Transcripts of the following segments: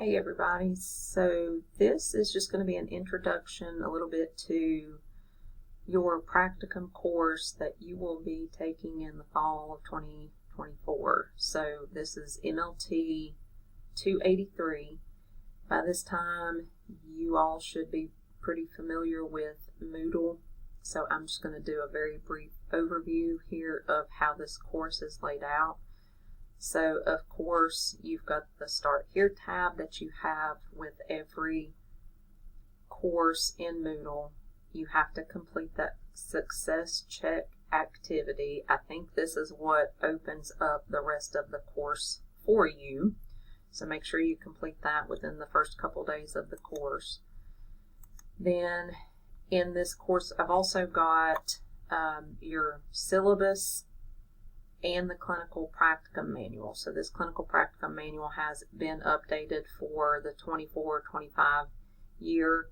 Hey everybody, so this is just going to be an introduction a little bit to your practicum course that you will be taking in the fall of 2024. So this is MLT 283. By this time you all should be pretty familiar with Moodle, so I'm just going to do a very brief overview here of how this course is laid out. So, of course, you've got the Start Here tab that you have with every course in Moodle. You have to complete that success check activity. I think this is what opens up the rest of the course for you. So make sure you complete that within the first couple days of the course. Then in this course, I've also got your syllabus and the clinical practicum manual. So this clinical practicum manual has been updated for the 24-25 year.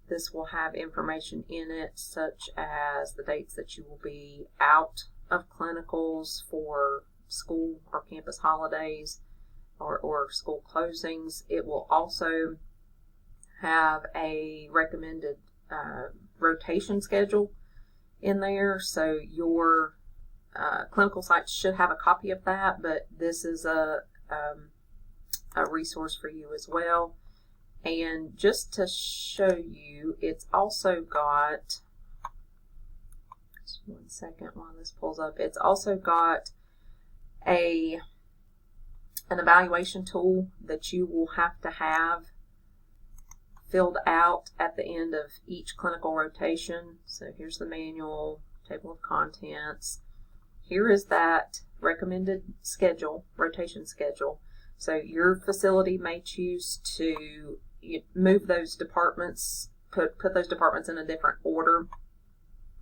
This will have information in it such as the dates that you will be out of clinicals for school or campus holidays or school closings. It will also have a recommended rotation schedule in there, so your clinical sites should have a copy of that, but this is a resource for you as well. And just to show you, it's also got, just 1 second while this pulls up, it's also got an evaluation tool that you will have to have filled out at the end of each clinical rotation. So here's the manual, table of contents. Here is that recommended schedule, rotation schedule. So your facility may choose to move those departments, put those departments in a different order.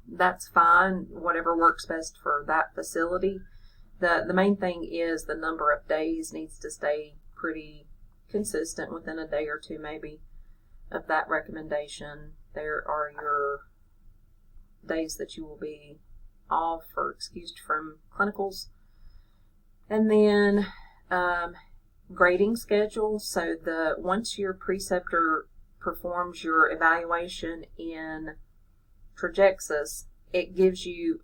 That's fine, whatever works best for that facility. The main thing is the number of days needs to stay pretty consistent, within a day or two maybe of that recommendation. There are your days that you will be off or excused from clinicals. And then grading schedule. So once your preceptor performs your evaluation in Trajexis, it gives you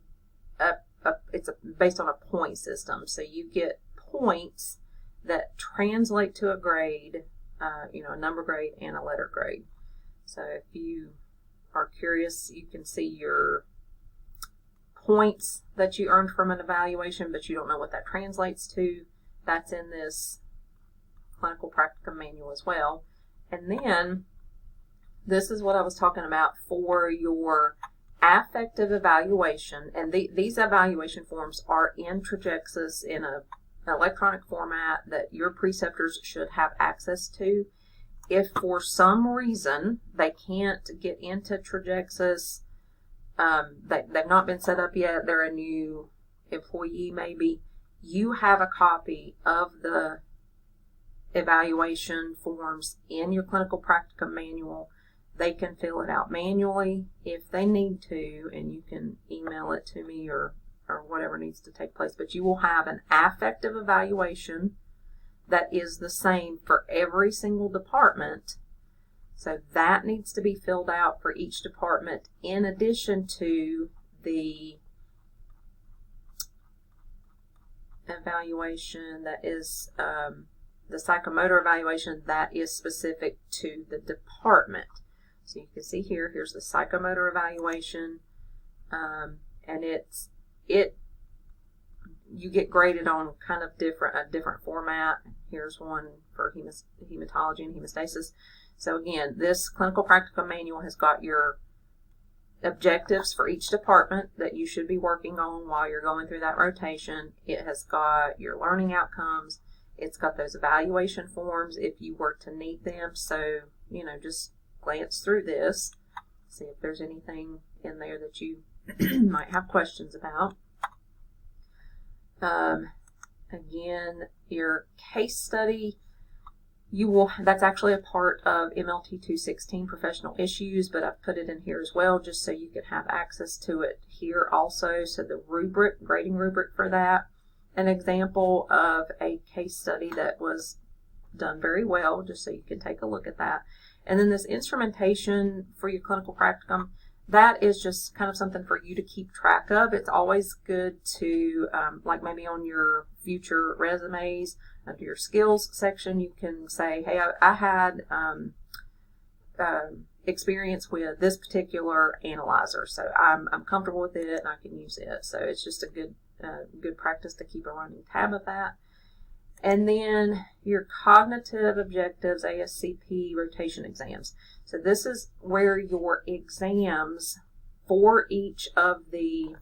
it's based on a point system. So you get points that translate to a grade, a number grade and a letter grade. So if you are curious, you can see your points that you earned from an evaluation, but you don't know what that translates to. That's in this clinical practicum manual as well. And then this is what I was talking about for your affective evaluation. And these evaluation forms are in Trajexis in an electronic format that your preceptors should have access to. If for some reason they can't get into Trajexis, they've not been set up yet, they're a new employee maybe, you have a copy of the evaluation forms in your clinical practicum manual. They can fill it out manually if they need to, and you can email it to me or whatever needs to take place. But you will have an affective evaluation that is the same for every single department. So that needs to be filled out for each department, in addition to the evaluation that is the psychomotor evaluation that is specific to the department. So you can see here's the psychomotor evaluation, and you get graded on kind of a different format. Here's one for hematology and hemostasis. So again, this clinical practicum manual has got your objectives for each department that you should be working on while you're going through that rotation. It has got your learning outcomes. It's got those evaluation forms if you were to need them. So, just glance through this, see if there's anything in there that you might have questions about. Again, your case study, that's actually a part of MLT 216 professional issues, but I've put it in here as well just so you can have access to it here also. So the grading rubric for that, an example of a case study that was done very well, just so you can take a look at that. And then this instrumentation for your clinical practicum, that is just kind of something for you to keep track of. It's always good to, like maybe on your future resumes, under your skills section, you can say, hey, I had experience with this particular analyzer, so I'm comfortable with it and I can use it. So it's just a good practice to keep a running tab of that. And then your cognitive objectives, ASCP rotation exams. So this is where your exams for each of the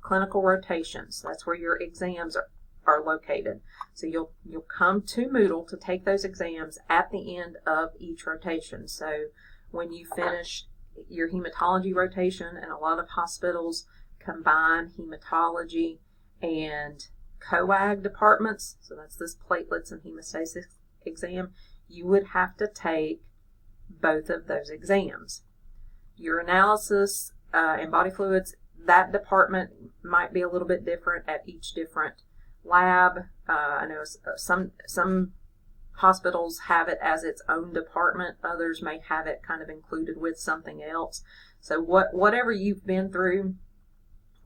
clinical rotations, that's where your exams are located. So you'll come to Moodle to take those exams at the end of each rotation. So when you finish your hematology rotation, and a lot of hospitals combine hematology and coag departments, so that's this platelets and hemostasis exam, you would have to take both of those exams. Urinalysis and body fluids, that department might be a little bit different at each different lab. I know some hospitals have it as its own department. Others may have it kind of included with something else. So whatever you've been through,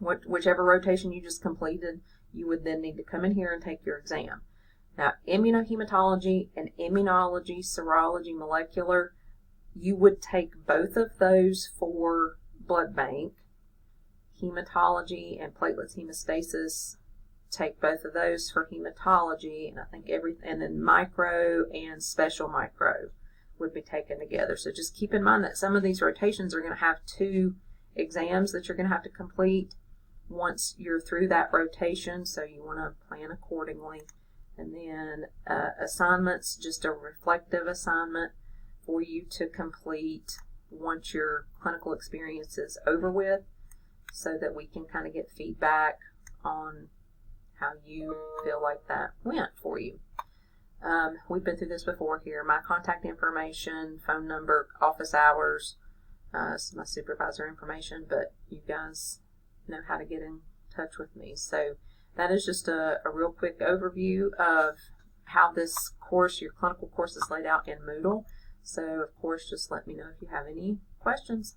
whichever rotation you just completed, you would then need to come in here and take your exam. Now, immunohematology and immunology, serology, molecular, you would take both of those for blood bank. Hematology and platelets hemostasis, take both of those for hematology, and I think and then micro and special micro would be taken together. So just keep in mind that some of these rotations are going to have 2 exams that you're going to have to complete once you're through that rotation, so you want to plan accordingly. And then assignments, just a reflective assignment for you to complete once your clinical experience is over with, so that we can kind of get feedback on how you feel like that went for you. We've been through this before here. My contact information, phone number, office hours, my supervisor information, but you guys know how to get in touch with me. So that is just a real quick overview of how this course, your clinical course, is laid out in Moodle. So of course, just let me know if you have any questions.